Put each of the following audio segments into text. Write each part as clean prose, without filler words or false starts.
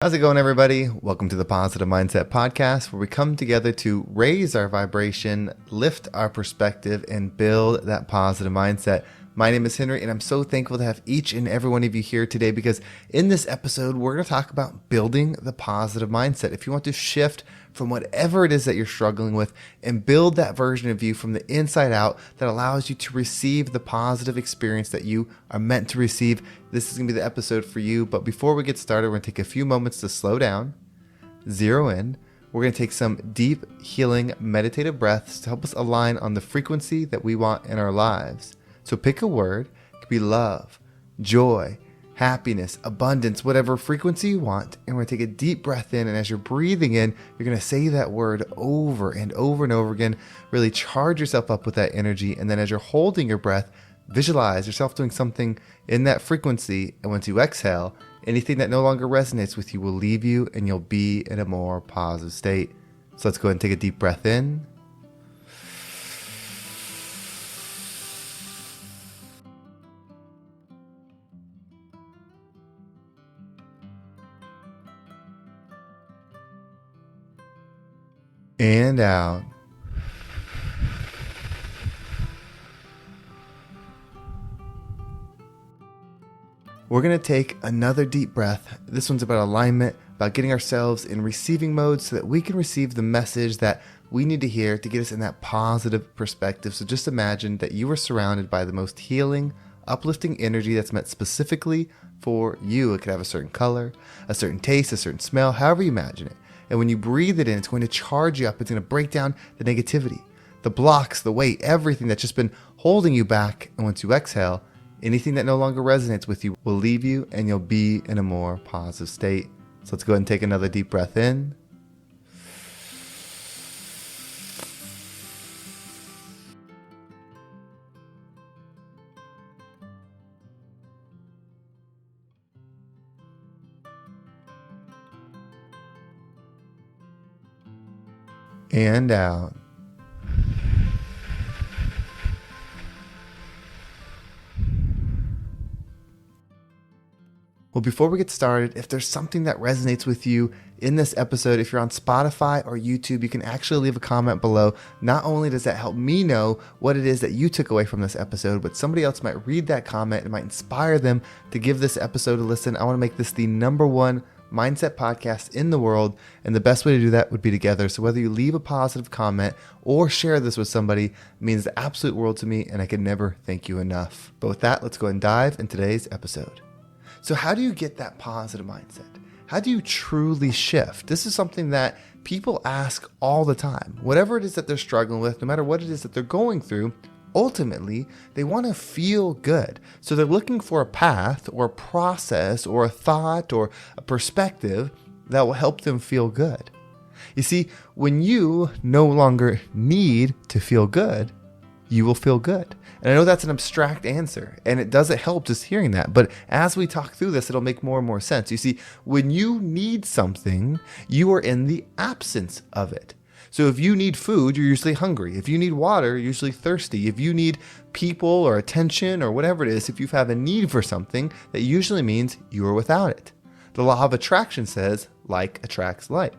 How's it going, everybody? Welcome to the Positive Mindset Podcast, where we come together to raise our vibration, lift our perspective, and build that positive mindset. My name is Henry, and I'm so thankful to have each and every one of you here today because in this episode, we're going to talk about building the positive mindset. If you want to shift from whatever it is that you're struggling with and build that version of you from the inside out that allows you to receive the positive experience that you are meant to receive, this is going to be the episode for you. But before we get started, we're going to take a few moments to slow down, zero in. We're going to take some deep, healing, meditative breaths to help us align on the frequency that we want in our lives. So pick a word. It could be love, joy, happiness, abundance, whatever frequency you want. And we're going to take a deep breath in. And as you're breathing in, you're going to say that word over and over and over again. Really charge yourself up with that energy. And then as you're holding your breath, visualize yourself doing something in that frequency. And once you exhale, anything that no longer resonates with you will leave you and you'll be in a more positive state. So let's go ahead and take a deep breath in. And out. We're going to take another deep breath. This one's about alignment, about getting ourselves in receiving mode so that we can receive the message that we need to hear to get us in that positive perspective. So just imagine that you are surrounded by the most healing, uplifting energy that's meant specifically for you. It could have a certain color, a certain taste, a certain smell, however you imagine it. And when you breathe it in, it's going to charge you up. It's going to break down the negativity, the blocks, the weight, everything that's just been holding you back. And once you exhale, anything that no longer resonates with you will leave you and you'll be in a more positive state. So let's go ahead and take another deep breath in. And out. Well, before we get started, if there's something that resonates with you in this episode, if you're on Spotify or YouTube, you can actually leave a comment below. Not only does that help me know what it is that you took away from this episode, but somebody else might read that comment and might inspire them to give this episode a listen. I want to make this the #1 mindset podcast in the world, and the best way to do that would be together. So whether you leave a positive comment or share this with somebody means the absolute world to me, and I can never thank you enough. But with that, let's go and dive into today's episode. So how do you get that positive mindset? How do you truly shift? This is something that people ask all the time. Whatever it is that they're struggling with, no matter what it is that they're going through, ultimately, they want to feel good. So they're looking for a path or a process or a thought or a perspective that will help them feel good. You see, when you no longer need to feel good, you will feel good. And I know that's an abstract answer, and it doesn't help just hearing that. But as we talk through this, it'll make more and more sense. You see, when you need something, you are in the absence of it. So if you need food, you're usually hungry. If you need water, you're usually thirsty. If you need people or attention or whatever it is, if you have a need for something, that usually means you are without it. The law of attraction says like attracts like.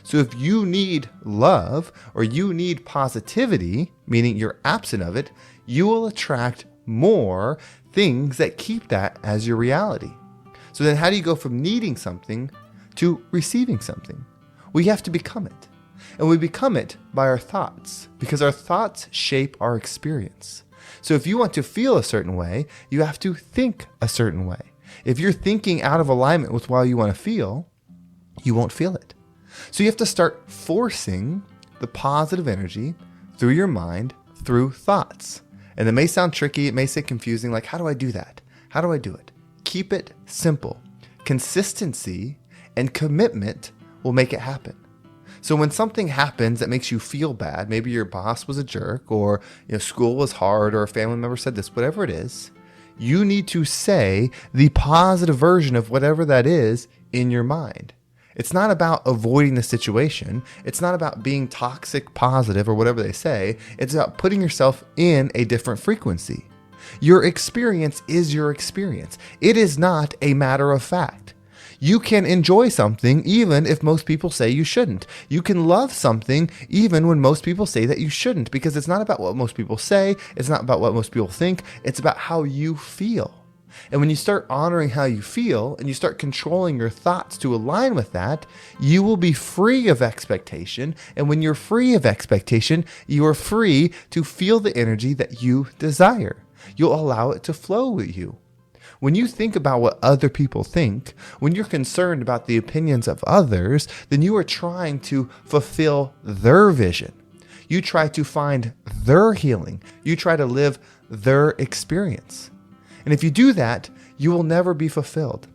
So if you need love or you need positivity, meaning you're absent of it, you will attract more things that keep that as your reality. So then how do you go from needing something to receiving something? We have to become it. And we become it by our thoughts, because our thoughts shape our experience. So if you want to feel a certain way, you have to think a certain way. If you're thinking out of alignment with how you want to feel, you won't feel it. So you have to start forcing the positive energy through your mind, through thoughts. And it may sound tricky, it may say confusing, like, how do I do that? How do I do it? Keep it simple. Consistency and commitment will make it happen. So when something happens that makes you feel bad, maybe your boss was a jerk, or school was hard, or a family member said this, whatever it is, you need to say the positive version of whatever that is in your mind. It's not about avoiding the situation. It's not about being toxic positive or whatever they say. It's about putting yourself in a different frequency. Your experience is your experience. It is not a matter of fact. You can enjoy something even if most people say you shouldn't. You can love something even when most people say that you shouldn't, because it's not about what most people say. It's not about what most people think. It's about how you feel. And when you start honoring how you feel and you start controlling your thoughts to align with that, you will be free of expectation. And when you're free of expectation, you are free to feel the energy that you desire. You'll allow it to flow with you. When you think about what other people think, when you're concerned about the opinions of others, then you are trying to fulfill their vision. You try to find their healing. You try to live their experience. And if you do that, you will never be fulfilled.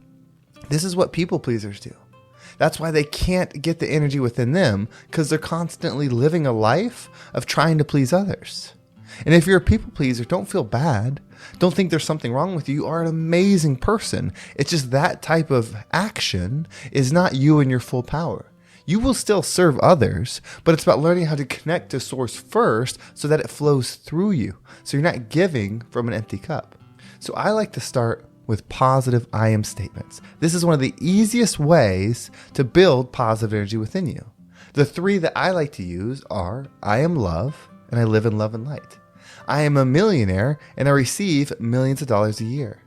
This is what people pleasers do. That's why they can't get the energy within them, because they're constantly living a life of trying to please others. And if you're a people pleaser, don't feel bad. Don't think there's something wrong with you. You are an amazing person. It's just that type of action is not you in your full power. You will still serve others, but it's about learning how to connect to source first so that it flows through you. So you're not giving from an empty cup. So I like to start with positive I am statements. This is one of the easiest ways to build positive energy within you. The three that I like to use are I am love and I live in love and light. I am a millionaire and I receive millions of dollars a year.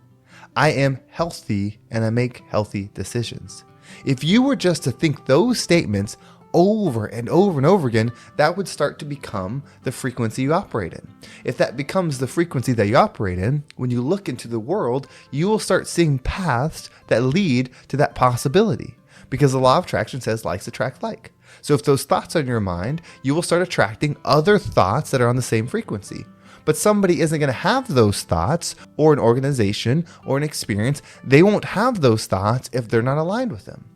I am healthy and I make healthy decisions. If you were just to think those statements over and over and over again, that would start to become the frequency you operate in. If that becomes the frequency that you operate in, when you look into the world, you will start seeing paths that lead to that possibility, because the law of attraction says likes attract like. So if those thoughts are in your mind, you will start attracting other thoughts that are on the same frequency. But somebody isn't going to have those thoughts, or an organization or an experience. They won't have those thoughts if they're not aligned with them.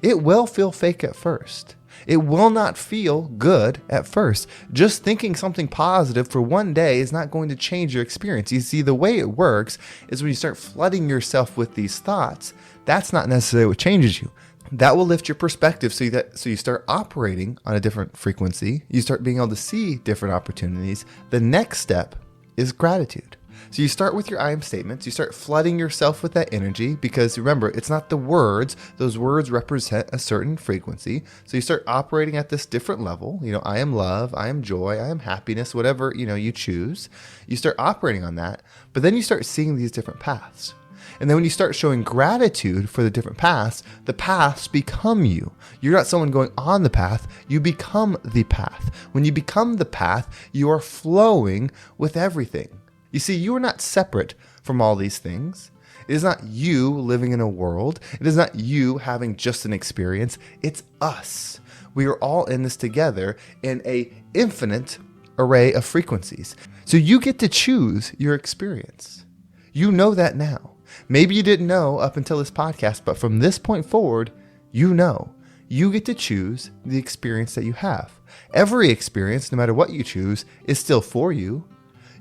It will feel fake at first. It will not feel good at first. Just thinking something positive for one day is not going to change your experience. You see, the way it works is when you start flooding yourself with these thoughts, that's not necessarily what changes you. That will lift your perspective so you start operating on a different frequency. You start being able to see different opportunities. The next step is gratitude. So you start with your I am statements. You start flooding yourself with that energy, because remember, it's not the words. Those words represent a certain frequency. So you start operating at this different level. I am love, I am joy, I am happiness, whatever, you choose. You start operating on that, but then you start seeing these different paths. And then when you start showing gratitude for the different paths, the paths become you. You're not someone going on the path, you become the path. When you become the path, you are flowing with everything. You see, you are not separate from all these things. It is not you living in a world. It is not you having just an experience. It's us. We are all in this together in an infinite array of frequencies. So you get to choose your experience. You know that now. Maybe you didn't know up until this podcast, but from this point forward, you know. You get to choose the experience that you have. Every experience, no matter what you choose, is still for you.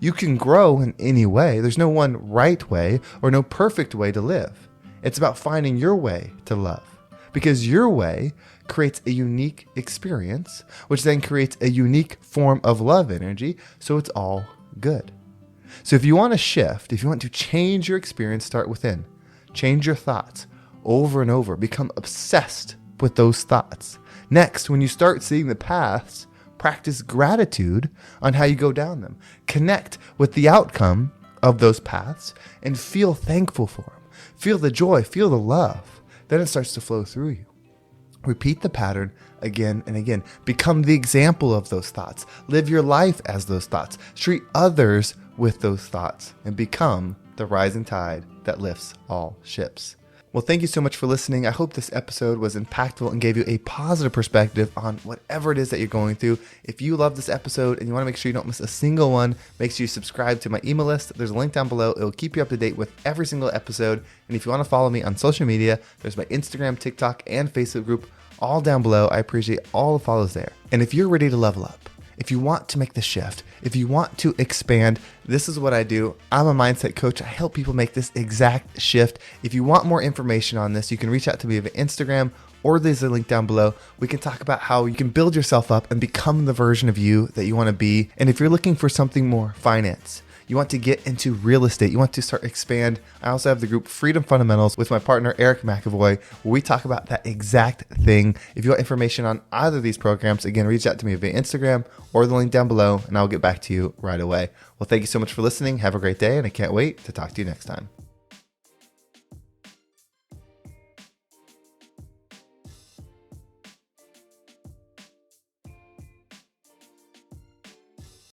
You can grow in any way. There's no one right way or no perfect way to live. It's about finding your way to love, because your way creates a unique experience, which then creates a unique form of love energy. So it's all good. So if you want to shift, if you want to change your experience, start within. Change your thoughts over and over. Become obsessed with those thoughts. Next, when you start seeing the paths, practice gratitude on how you go down them. Connect with the outcome of those paths and feel thankful for them. Feel the joy, feel the love. Then it starts to flow through you. Repeat the pattern again and again. Become the example of those thoughts. Live your life as those thoughts. Treat others with those thoughts and become the rising tide that lifts all ships. Well, thank you so much for listening. I hope this episode was impactful and gave you a positive perspective on whatever it is that you're going through. If you love this episode and you want to make sure you don't miss a single one, make sure you subscribe to my email list. There's a link down below. It will keep you up to date with every single episode. And if you want to follow me on social media, there's my Instagram, TikTok, and Facebook group all down below. I appreciate all the follows there. And if you're ready to level up, if you want to make the shift, if you want to expand, this is what I do. I'm a mindset coach. I help people make this exact shift. If you want more information on this, you can reach out to me via Instagram, or there's a link down below. We can talk about how you can build yourself up and become the version of you that you want to be. And if you're looking for something more finance, you want to get into real estate, you want to start expand, I also have the group Freedom Fundamentals with my partner Eric McAvoy, where we talk about that exact thing. If you want information on either of these programs, again, reach out to me via Instagram or the link down below, and I'll get back to you right away. Well, thank you so much for listening. Have a great day, and I can't wait to talk to you next time.